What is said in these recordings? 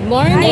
Morning!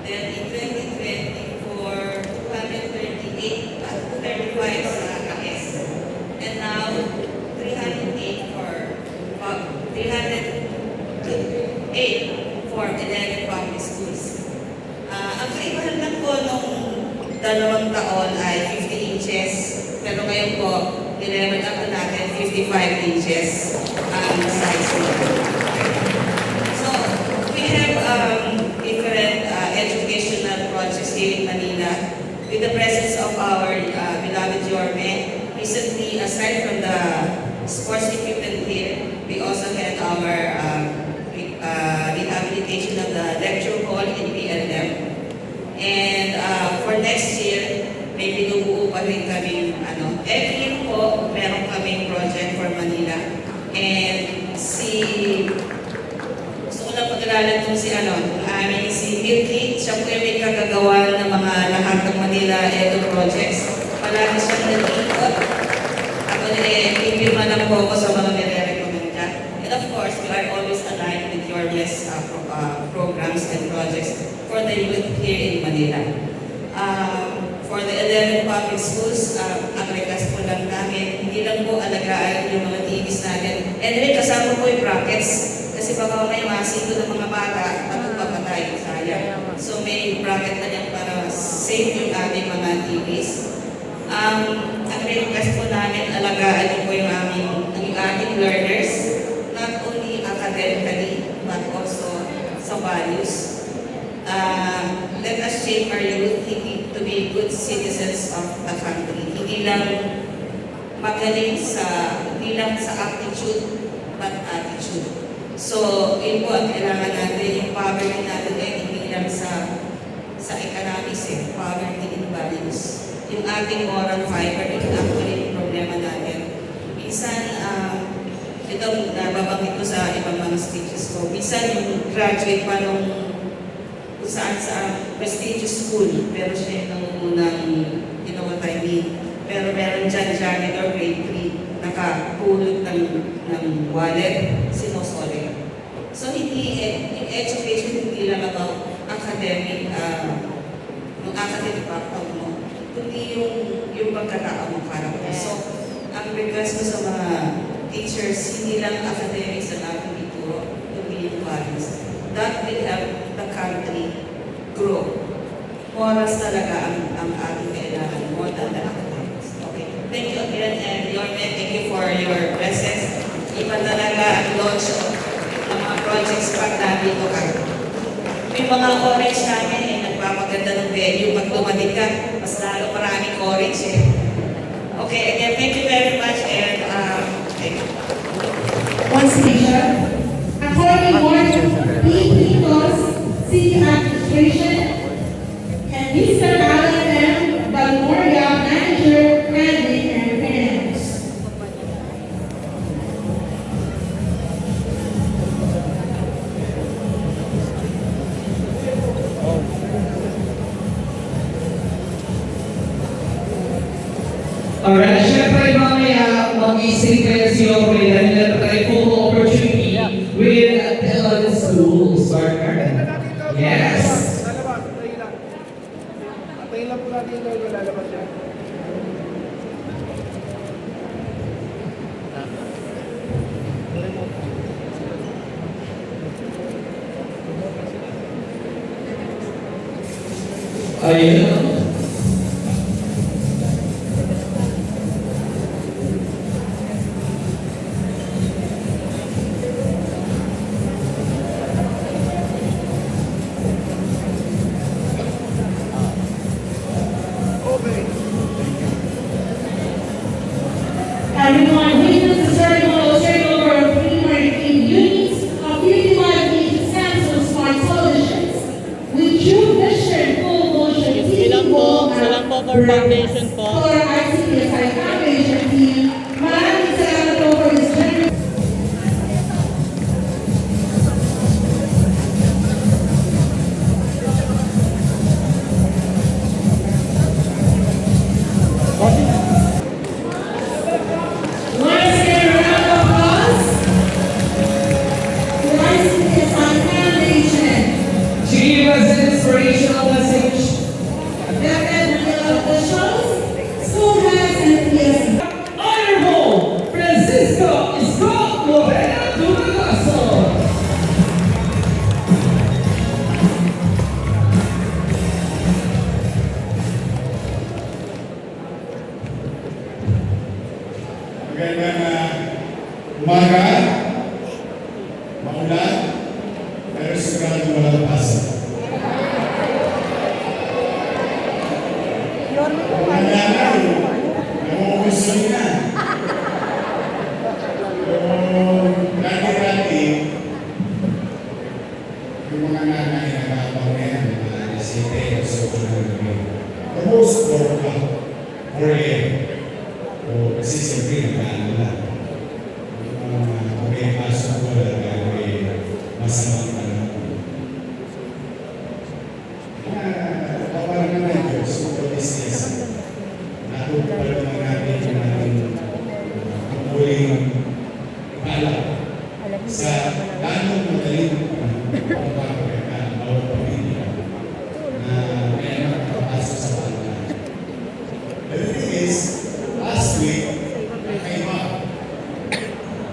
Then in 2020, for dalawang taon ay 50 inches, pero ngayon po, i-level up na natin 55 inches ang size nito. So, we have different educational projects here in Manila with the presence of our beloved Yorme. Recently, aside from the sports equipment here, we also had our rehabilitation of the lecture hall in PLM. And for next year, may binubuo pa rin kami, every year po, meron kaming project for Manila. And gusto ko lang pag-alalan itong si Milky, siya po yung may kagagawa ng mga lahat ng Manila Edo projects. Palagi siyang nag-iikot. Ako pipirma lang po ako sa mga nire-recommend ka. And of course, we are always aligned with your best programs and projects for the youth here in Manila. For the 11 public schools, ang request po lang namin, hindi lang po alagaan yung mga TVs natin. Anyway, kasama po yung brackets. Kasi baka may masito ng mga bata at papatay, sayang. So may bracket na yan para safe yung ating mga TVs. Ang request po namin, alagaan niyo po yung ating learners, not only academically, but also sa values. Let us shape our youth to be good citizens of the country. Hindi lang sa aptitude, but attitude. So, yun po ang kailangan natin, yung poverty natin ay hindi lang sa economics, poverty in values. Yung ating moral fiber, yung actually yung problema natin. Minsan, ito, nababanggit ko sa ibang mga speeches ko. Minsan, yung graduate pa nung saan sa prestigious school, pero siya yung nangungunang, you know what I mean. Pero meron dyan janitor grade 3, nakapulot ng wallet, sinosole. So, yung education, hindi lang about academic, yung academic background mo, kundi yung pagkatao mo character. So, ang request ko sa mga teachers, hindi lang academics ang ating ituro, kundi yung values. That will help the country grow. Morals talaga ang ating kailangan, more than the academics. Okay. Thank you again, and Yorme, thank you for your presence. Iba talaga ang launch ng mga projects pag nandito ka. May mga orange namin nagpapaganda ng venue. Pag dumating ka, mas lalo maraming orange Okay, again, thank you very much, and thank you. Once again, according to PPO's City Administration and Mr. Alan M. Balmoria, Manager, Planning and Finance. Alright, syempre mamaya mag-ising kayo si Yorme dahil meron tayo full opportunity with Ellen Schools, partner. Yes! Atayin lang po natin yung lalabas siya. Ayun. Everyone witness the turnover of 318 units of 55-inch Samsung Smart Televisions with true vision, full motion TV for foundation po. For ICPSI Foundation team, maraming salamat po for this generous. Once again, a round of applause to ICPSI Foundation. She gave us an inspirational message. Definitely officials, school heads, and PSC. Honorable Francisco Scott Lorena Dugaso. Umaga, maulan, pero sigurado walang pasa. Nangyari, nangungusul na. Dati-dati, yung mga nanay nag-aabang na yan, mga nasite, so the most important for kasi siyempre nag-aano lang. May pasok ko lang may masamang panahon. Kapalang naman yun, super business. Natupal naman natin yung ating pagpuling pala sa lalong madaling pagpapagkita ang bawat pamilya na may nakakapasok sa panahon. The thing is, last week, nakaiba.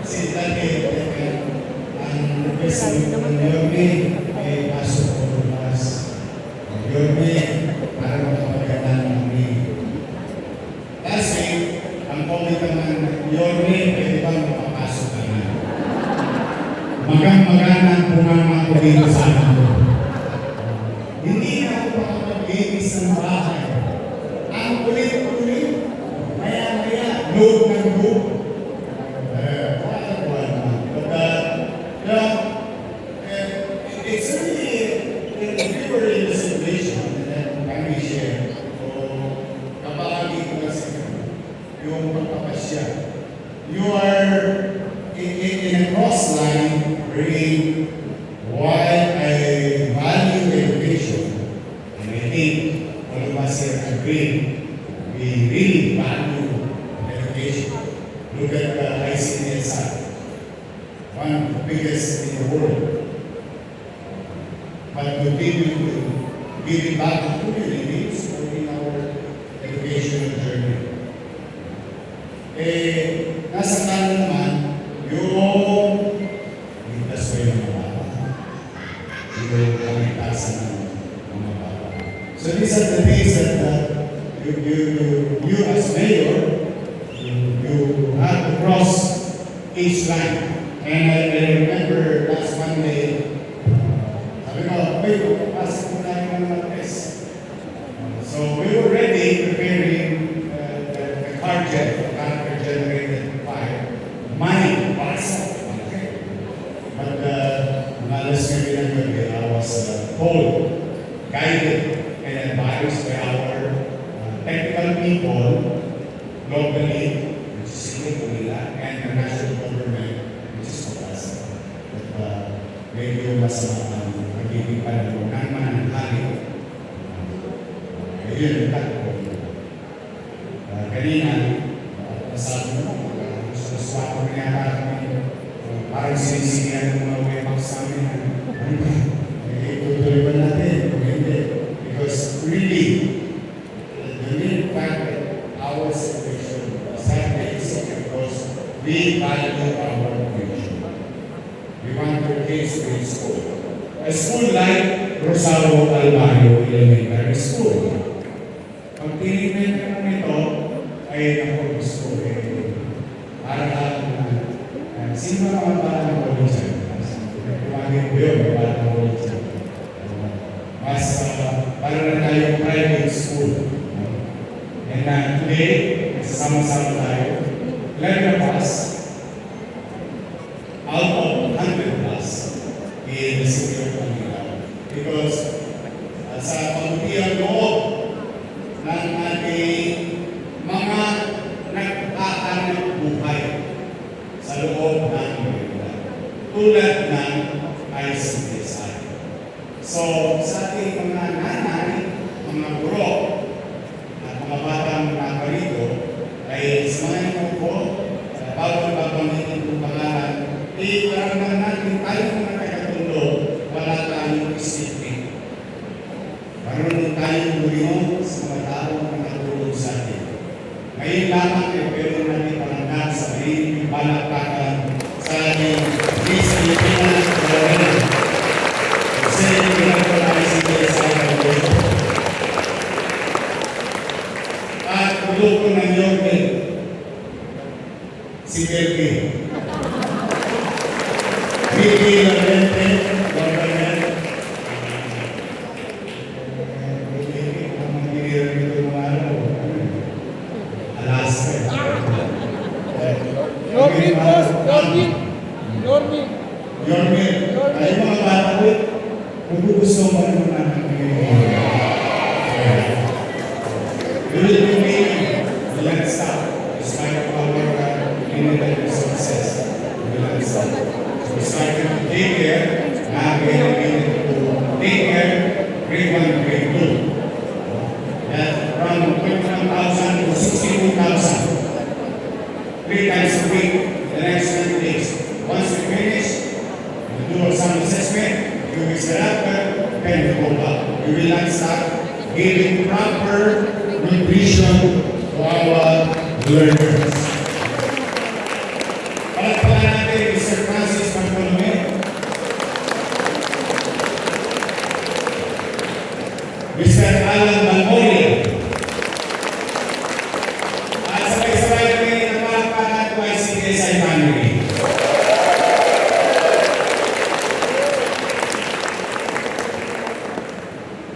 Kasi dati, ang request ng Yorme ay pasok ko bukas. Yorme, para makapaganda ng kami. Last week, ang comment naman, Yorme, pwede ba makapasok ka na? Magang-magana ang pumama ko dito sa akin. Hindi na ako makapag-ibis ng bahay. Ang kulit-kulit, maya-maya, loob ng loob. It's really, if we were in the situation, and then can we share, o kapalagi ko kasi yung pagpapasya. You are in a cross line bringing why I value education, and I think all of us here agree, we really value education. Look at the ICSI, one of the biggest in the world. But we continue to give it back to communities in our educational journey. Nasa kanan naman, yung ligtas ko yung mga bata. Yung kaligtasan ng mga bata. So these are the things that you as mayor, you have to cross each line. And I remember last Monday, sabi ko, wait, pasok ko na yung mga test. So we were ready, preparing the car jet, the generated fire. Money, pasok. But alas kami ng gabi, I was told, guided, and advised by our technical people locally, which is Manila, and the national government, which is Cotas. Medyo masama ang magiging panahon ng mananghali. Ayun, tako. Kanina, nasabi mo, suswapo na yata kami. Parang sinisiyan ng mga webaks namin. Ano ba? Itutuloy ba natin? Hindi. Because really, the main fact that our situation is that basic because we value our future. We want our kids to be in school. A school like Rosario Almario Elementary School. Pag tinignan naman ito, ay naku, gusto para sino naman para ng college? Tumagin ko yun, para ng college. Mas para na tayong private school. And today, sama-sama tayo. Ilan na pas? Out of 100 plus in the city of Manila. Because sa pagkutiyang loob ng ating mga nag-aanap buhay sa loob ng Manila. Tulad ng ICSI. So, sa ating mga nanay, mga guro, at mga batang nakarito, ay samahan mo po, bago babanggitin kong pangalan, iparang natin tayo mga tagatulog, wala tayong isipin. Marunong tayong bulingon sa mga taong nakatulog sa atin. Ngayon lamang ay pwede natin palanggan sa mahiling palakpakan sa ating Miss Pilipinas Government. Kasi pinagpala ay si Teresa Caldero. At tulog ko ng Yorme, si Belgi. Vicky Lorente, Government. Ang mangyayari nito mga ano, Alaska. Yormin, boss! Yormin! Yormin! Yormin, ay mga bata ko, kung gusto mo naman natin we will be making the next stop, despite of our limited resources. We will not stop. So we started to take care, now we are able to take care, grade 1, grade 2. That from 21,000 to 62,000. 3 times a week, the next 20 days. Once we finish, we do some assessment, we will set up, then we go back. We will not stop giving proper nutrition to our learners. Palagpakan natin, Mr. Francis Bartolome. Mr. Alan Malmoria. At sabay-sabay kami ng palagpakan ko ay si Desai Family.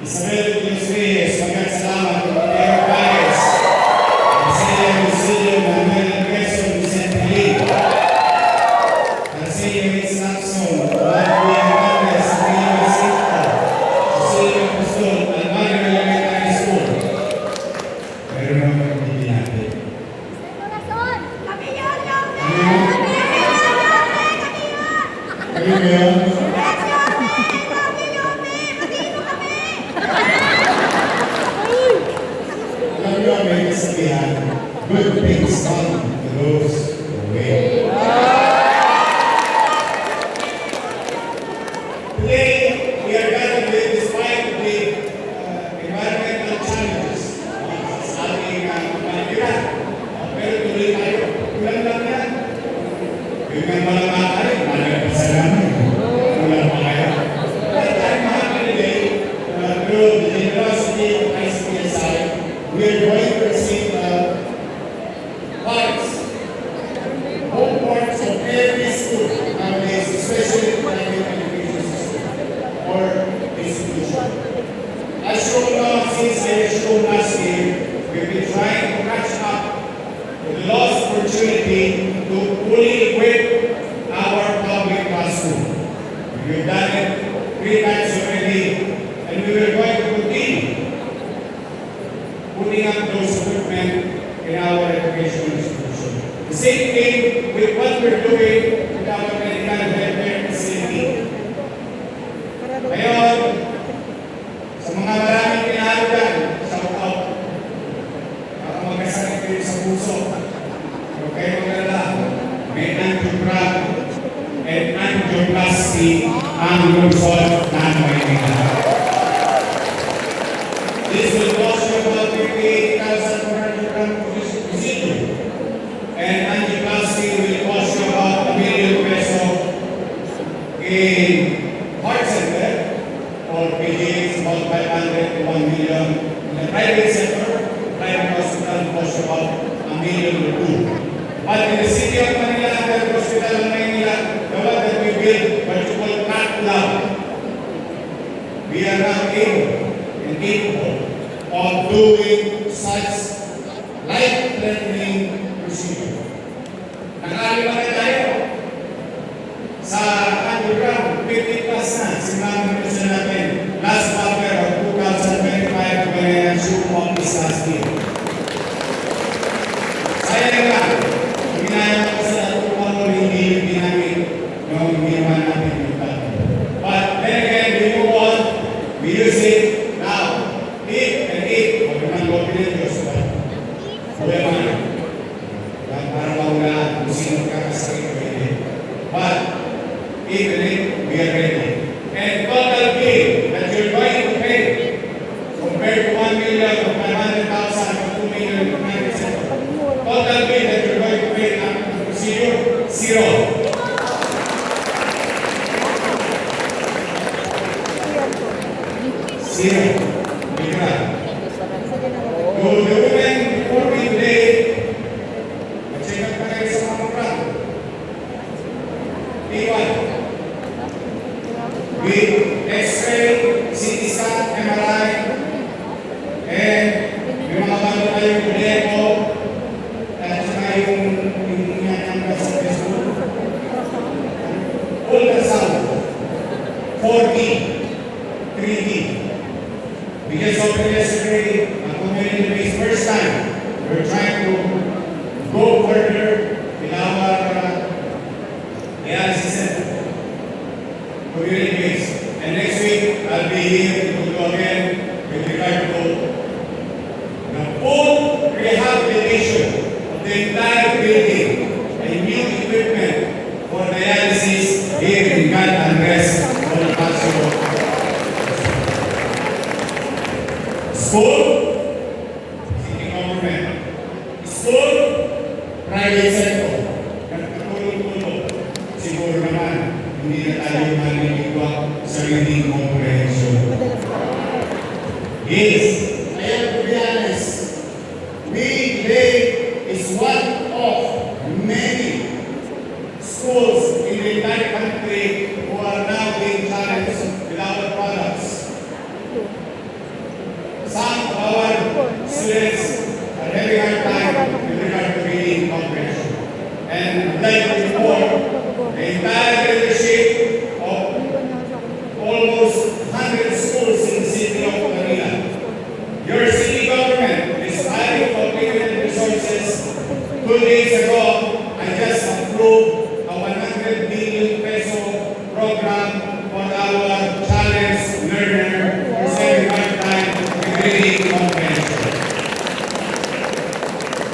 Isabel Luis Reyes, magkasalamat kay Mayor Paez, Marcela Lucilio, Manuel Quezon, Vicente Lee, Arsenio Isakson, Juan Hernandez, Rio Sito, Cecilia Pustol, Almario Elementary School. Pero naman hindi natin. Kayo ba yun? Alam niyo, may kasabihan, good things come to those who wait. Today, we are gathered with despite the environmental challenges sa ating kapaligiran. Pero tuloy tayo. Kulang lang yan. Yung nga malamang rin, malagpasan namin. Kulang pa kayo. But I'm happy today, through the generosity of ICSI, we are going to receive parts, home parts of every school nowadays, especially private education system or institution. As you know, since I showed last year, we've been trying to catch up with the lost opportunity to fully equip our public classroom. We've done it 3 times already, and we were going to continue putting up those equipment in our educational institution. The same thing with what we're doing with our medical welfare facility. Ngayon, sa mga maraming pinalo dyan, shout out. Baka magkasakit kayo sa puso. Huwag kayo magalala. May angiograph and angioplasty ang lungsod ng Maynila. This will cost you about 58,400 procedure. And angioplasty will cost you about 1 million peso in heart center, or PGH about 500 to 1 million. In the private sector, private hospital cost you about 1 million or 2. But in the city of Manila, the hospital of Manila, the one that we built, what you call Cat Lab, we are now able and capable of doing such life-threatening procedure. Nakalima na tayo sa underground, 50 plus na, simang minsan natin, last quarter of 2025, when I shoot off this last year. Sayang lang, ginaya ko sa natupang mo, hindi yung ginamit yung ginawa natin yung tato. But then again, we move on, we use it now. If and if, huwag naman lopin ng Diyos, huwag naman. Para maulaan kung sino kakasakit o hindi. But, even if we are ready. And total bill that you're going to pay, compared to 1 million or 500,000 or 2 million or 500,000, total bill that you're going to pay after the procedure, zero. Zero. Bigla. The women before me today, mag-check up pa kayo sa mammogram. P1. ultrasound, 4D, 3D. We just opened yesterday a community-based first time. We're trying to go further in our dialysis center, community-based. And next week, I'll be here to go again with regard to the full rehabilitation of the entire building and new equipment for dialysis here in God and Rest Bonifacio. School, city government. School, private sector. Nagkatulong-tulong. Siguro naman, hindi na tayo maniniwag sa reading comprehension. Yes, I have to be honest. We today is one of many schools in the entire country who are now being challenged with our products. Some of our students are having a hard time with regard to reading comprehension. And like before, the entire leadership of almost 100 schools in the city of Manila, your city government is hiring for limited resources. 2 days ago, I just approved a 100 billion peso program for our challenged learner who's having a hard time with reading comprehension.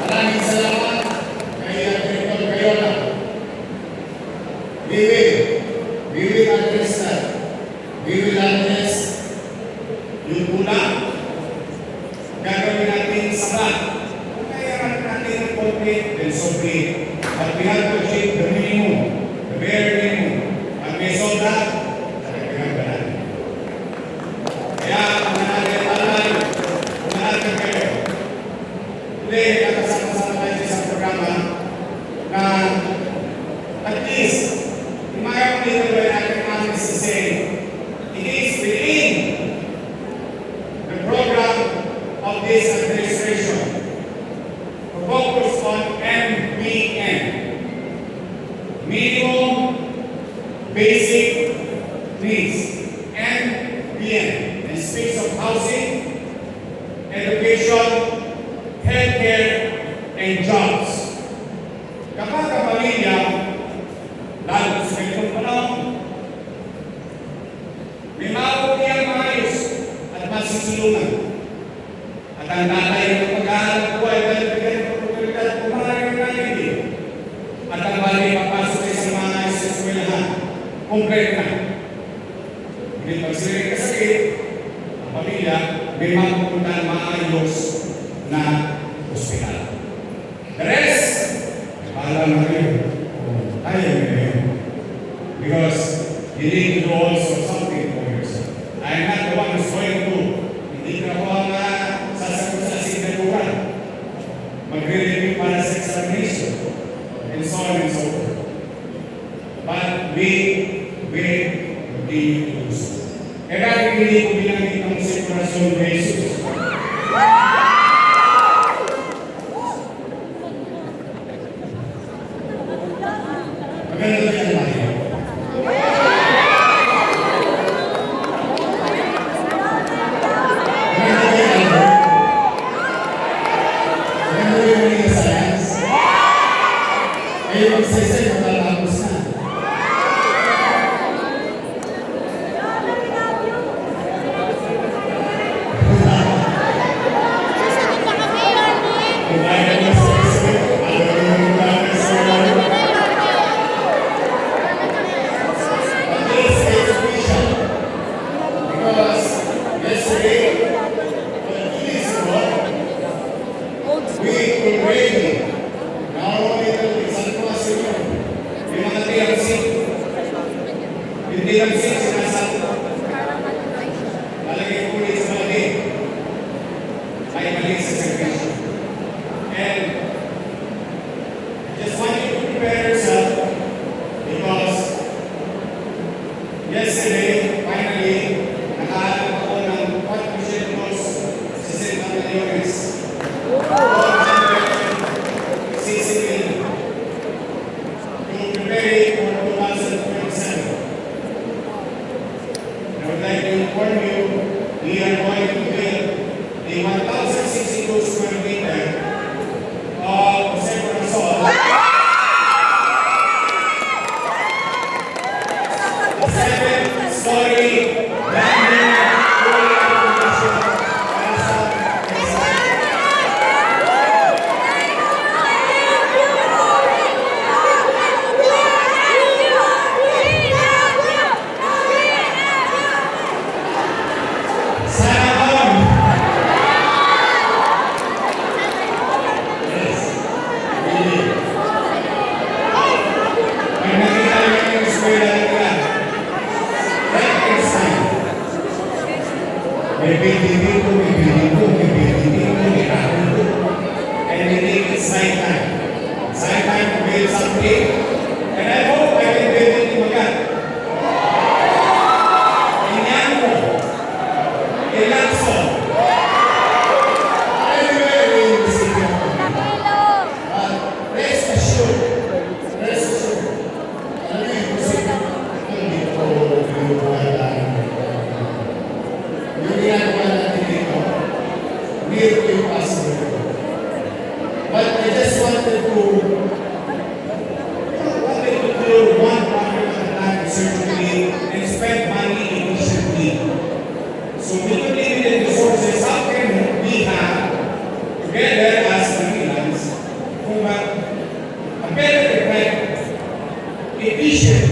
Maraming salamat kay Director Cayola. We will address that. We will address yung kulang. Gagawin natin sabat. Kung kaya natin ang konti, then so be it. But we have to achieve the minimum, the bare minimum. Pag may sobra, talagang ba natin. Kaya kung nangyayalay, kung natin kayo, today, nakasama-sama tayo sa isang programa na at least, in my opinion, when I can honestly say, it is within the program of this administration to focus on MBN, minimum basic needs, MBN, and speaks of housing, education, healthcare, and jobs. Kapag ang pamilya, lalo sa ganitong panahon, may mabuti ang maayos at masusulungan. At ang tatay ng pag-aaral ko ay dahil bigyan ng oportunidad kumain ng hindi. At ang bali papasok ay sa mga ayos sa eskwelahan, konkret na. Hindi pag sila kasakit, ang pamilya may mapupunta ng maayos na ospital. The rest, paalam na kayo. Kaya nyo na yun. Because you need to do also something for yourself. I am not the one who's going to. Hindi ka ako ang sasagot sa sinaguran. Magre-review para sa examination. And so on and so forth. But we will continue to do so. Kaya hindi ko binanggit ang separasyon ng Jesus. Maganda din ang lahat. Hindi lang siya sinasabi. Lalagay ko ulit sa malaki. Ay mali sa servisyo. And I just want you to prepare yourself because yesterday, finally, nakahanap ako ng 4% course sa St. Antonio's. CCP to prepare for 2027. dahil wala education para sa isa. Sana all. Yes. Really. Pag nakita niyo yung eskwela nila, right next time, may building dito, may building dito, may building dito, may building dito. And they think it's night time. It's night time to build something. And I hope I can build it in Magat. In Yanko. In Lacson. Everywhere in the city of Manila. Rest assured. Rest assured. Alam niyo yung kasi hindi ko yung ginagawa natin dito, near to impossible. But I just wanted to clear one problem at a time, certainly, and spend money efficiently. So we could limited resources, how can we have together as Manilans who have a better effect, efficient,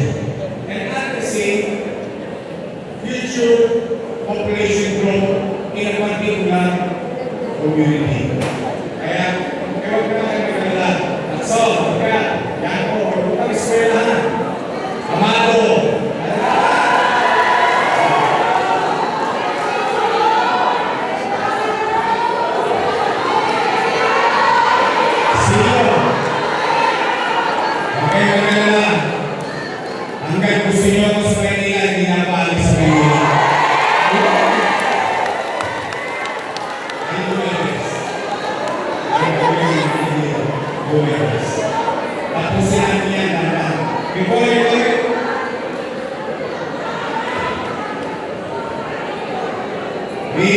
and at the same future population growth in a particular community. Kaya, huwag na kayo magkalala. At so, kaya, yan po, huwag kang eskwelahan. Amado, sino? Okay, magkalala. Hanggang gusto nyo ako sa Maynila, hindi na paalis sa Maynila. Tapos sinabi niya na before you do it, we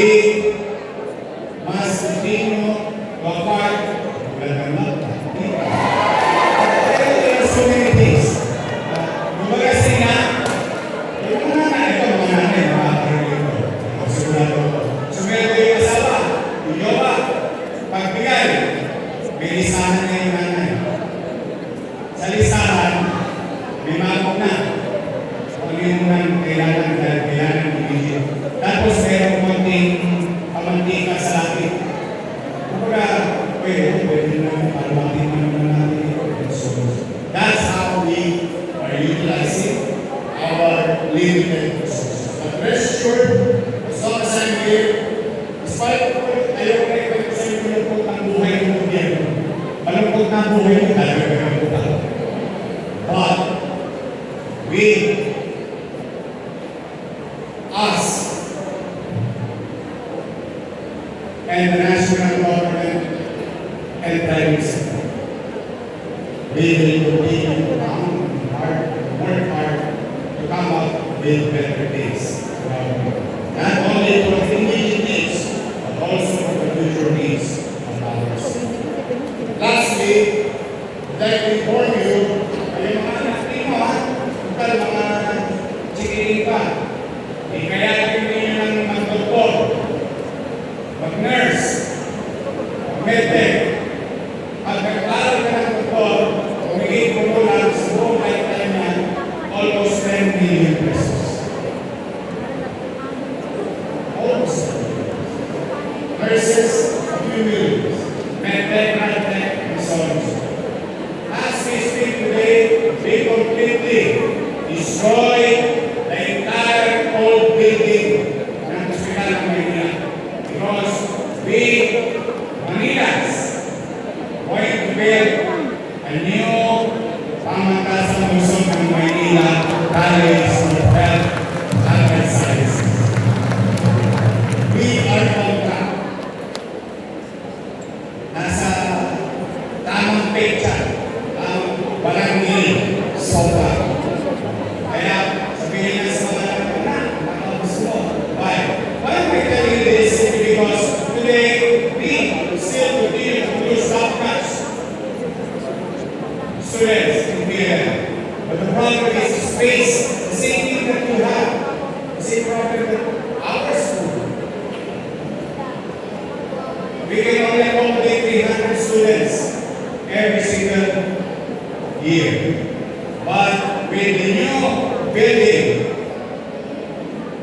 must continue to acquire so many things. Kumbaga sina, yung mga nanay, ito mga nanay, mga karito. Sigurado ko. Sumero yung asawa, yung yoba, pagbigay, may lisahan na yung nanay. Sa lisahan, may mabok na. Kung yun nang kailangan ibigay. Tapos mayroong konting pamantika sa lapit. Kumbaga, pwede naman para matingnan naman natin ito. So, that's how we are utilizing our limited resources. But rest assured, as long as I'm here, despite ayaw na ipag sa inyo malungkot ang buhay ng gobyerno. Malungkot na ang buhay ng talaga malungkot ako. But, we, us, and the national government and private sector, we will continue to work hard to come up with better days. Not only for the immediate needs, but also for the future needs of others. Lastly, I'd like to inform you, ay mga anak nito total mga chikiling pa. Kaya ninyo ng mag-doktor, mag-nurse, mag-medtech, at nag-aaral ka ng doktor, umigit mo mo lang sa buong lifetime niya, almost 10 million pesos. Almost. Nurses, a few millions. Medtech, high-tech, and so on and so forth. As we speak today, we completely destroy the entire old building ng Hospital ng Maynila. Because we, Manilans, going to build a new pamantasang Luzon ng Maynila College of Health and Sciences. We are on track. Nasa tamang pecha ang barangay sopa. Kaya sabihin na sa mga nakapos mo. Why? Why am I telling you this? Because today we still continue to produce doctors, students in here. But the problem is the space, the same thing that you have, the same we can only accommodate 300 students every single year. But with the new building,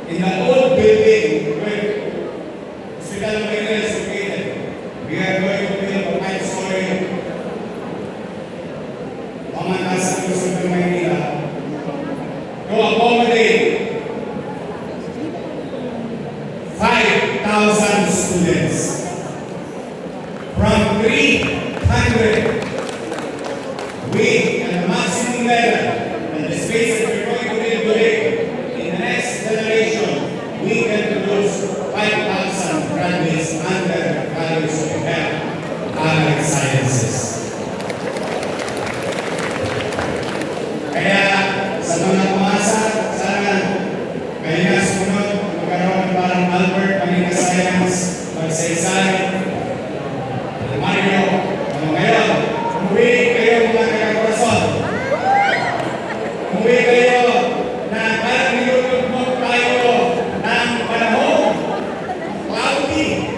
in the old building where Hospital of Maynila is located, we are going to build a 5-story pamatasan Luzon ng Maynila to accommodate 5,000 students from 300 with the maximum level and the space that we're going to build today in the next generation, we can produce 5,000 graduates under College of Health Allied Sciences. Kaya sa mga pumasa, sana kayo na sumunod, magkaroon ng parang Albert, Manila Science, magsaysay, Mario, ngayon, umuwi kayo mga taga-Corazon. Umuwi kayo na parang nilulugmok tayo ng panahon. Cloudy.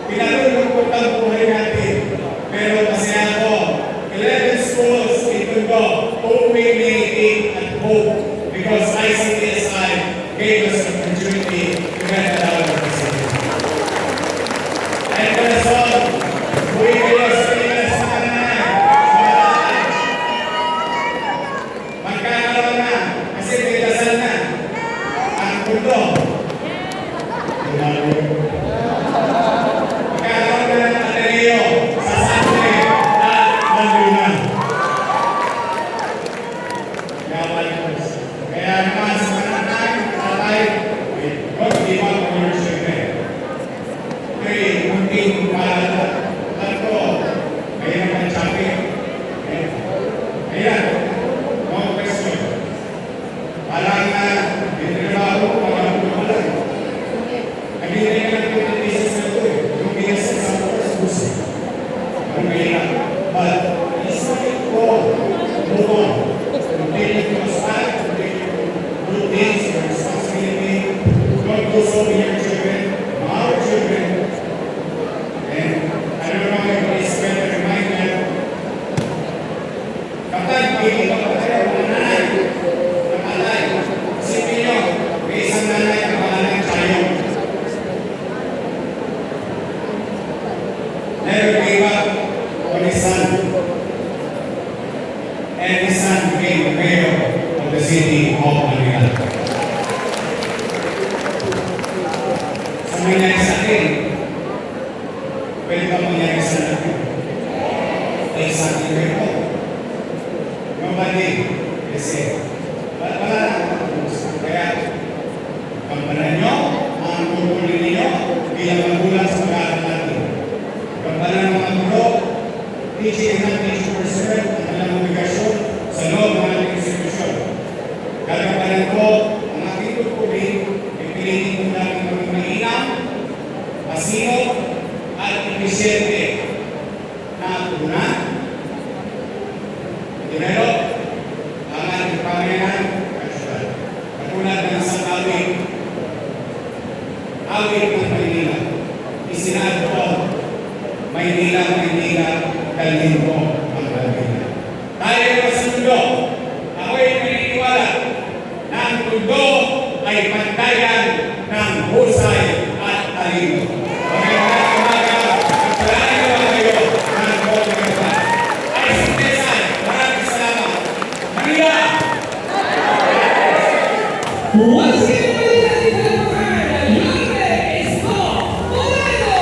Pinalulugmok ang buhay natin. Pero kasi ako, 11 schools in Tondo, only made at hope because ICTSI gave us an opportunity to get it out of the city. And Corazon, umuwi kayo sa Pilipinas na nanay. Magkakaroon na, kasi may dasal na ang Tondo. Magkakaroon na ng Ateneo sa Sante at Laguna. Kaya naman sa pananay, tatay, God give up on your children. Pray, munting paalala. Tatlo, kayo naman champion. Ayan, no question. Parang na, dinirabaho, parang lang. Nagiging ka ng 50 pieces na ito eh. Yung pieces sa first puso. Ang mahirap. But, it's not it all. Move on. Continue to aspire, continue to do things, your responsibility. Don't do so with your children, our children. And I don't know if it's better reminder. Kapag pili ka pa tayo ng nanay, ng alay, isipin nyo, may isang nanay ang pangalan ng Chayong. Never gave up on his son. And his son became the mayor of the city of Manila. Sa nangyari sa akin, pwede ba mangyari sa akin? Ay sa akin rin po. Nobody kasi wala na. Kaya kampanan nyo, ang tutuloy ninyo bilang magulang sa pag-aaral natin. Kampanan ng mga guro, teaching and teaching personnel ang kanilang obligasyon sa loob ng ating institusyon. Kagampanan ko ang ating tutuloy, ipilitin ko natin maging mainam, masino, at episyente na tugunan, develop ang ating pamayanan kasyudad. Katulad ng isang awit ng Maynila. Isinad ko, Maynila, Maynila, dalhin ko ang Maynila. Tayo sa mundo, ako'y naniniwala na ang mundo ay pantayan ng husay at talino. Magandang umaga, magpalalayo kayo ng Pagkakataon. Ay, Sintesan, maraming salamat. Manila! Once again, ladies and gentlemen, Yame Isko Moreno!